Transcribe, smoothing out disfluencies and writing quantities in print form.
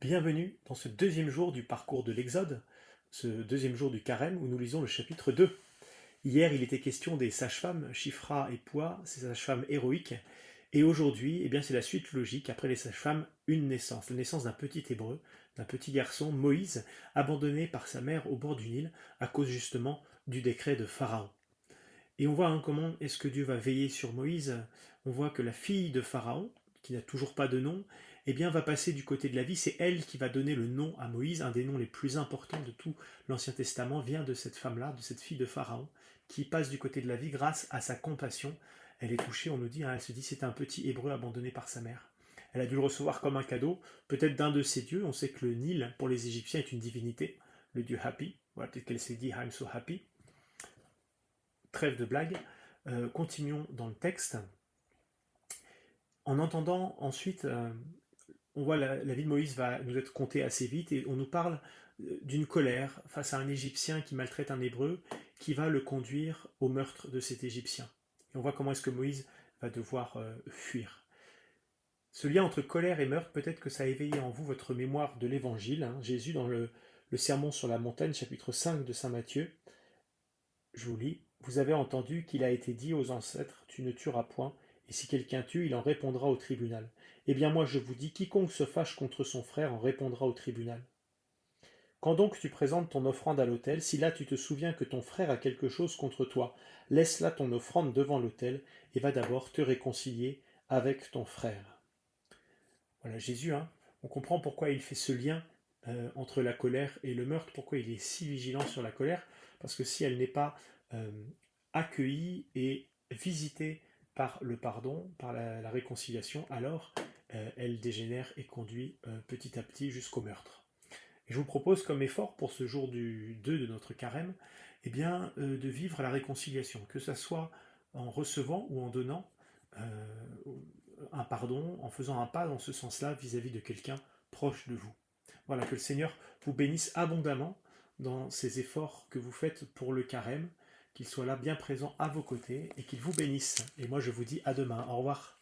Bienvenue dans ce deuxième jour du parcours de l'Exode, ce deuxième jour du Carême où nous lisons le chapitre 2. Hier, il était question des sages-femmes, Shifra et Poua, ces sages-femmes héroïques, et aujourd'hui, c'est la suite logique, après les sages-femmes, une naissance, la naissance d'un petit hébreu, d'un petit garçon, Moïse, abandonné par sa mère au bord du Nil, à cause justement du décret de Pharaon. Et on voit comment est-ce que Dieu va veiller sur Moïse. On voit que la fille de Pharaon, qui n'a toujours pas de nom, va passer du côté de la vie. C'est elle qui va donner le nom à Moïse. Un des noms les plus importants de tout l'Ancien Testament vient de cette femme-là, de cette fille de Pharaon, qui passe du côté de la vie grâce à sa compassion. Elle est touchée, on nous dit, elle se dit c'est un petit hébreu abandonné par sa mère. Elle a dû le recevoir comme un cadeau, peut-être d'un de ses dieux. On sait que le Nil, pour les Égyptiens, est une divinité, le dieu Happy. Voilà, peut-être qu'elle s'est dit I'm so happy. Trêve de blague, continuons dans le texte. En entendant ensuite, on voit la vie de Moïse va nous être contée assez vite et on nous parle d'une colère face à un Égyptien qui maltraite un Hébreu qui va le conduire au meurtre de cet Égyptien. Et on voit comment est-ce que Moïse va devoir fuir. Ce lien entre colère et meurtre, peut-être que ça a éveillé en vous votre mémoire de l'Évangile. Jésus, dans le Sermon sur la montagne, chapitre 5 de Saint Matthieu, je vous lis. Vous avez entendu qu'il a été dit aux ancêtres, tu ne tueras point, et si quelqu'un tue, il en répondra au tribunal. Eh bien moi je vous dis, quiconque se fâche contre son frère en répondra au tribunal. Quand donc tu présentes ton offrande à l'autel, si là tu te souviens que ton frère a quelque chose contre toi, laisse là ton offrande devant l'autel, et va d'abord te réconcilier avec ton frère. Voilà Jésus, on comprend pourquoi il fait ce lien entre la colère et le meurtre, pourquoi il est si vigilant sur la colère, parce que si elle n'est pas euh, accueillie et visitée par le pardon, par la réconciliation, alors elle dégénère et conduit petit à petit jusqu'au meurtre. Et je vous propose comme effort pour ce jour du 2 de notre carême, de vivre la réconciliation, que ce soit en recevant ou en donnant un pardon, en faisant un pas dans ce sens-là vis-à-vis de quelqu'un proche de vous. Voilà, que le Seigneur vous bénisse abondamment dans ces efforts que vous faites pour le carême, qu'il soit là bien présent à vos côtés et qu'il vous bénisse. Et moi je vous dis à demain. Au revoir.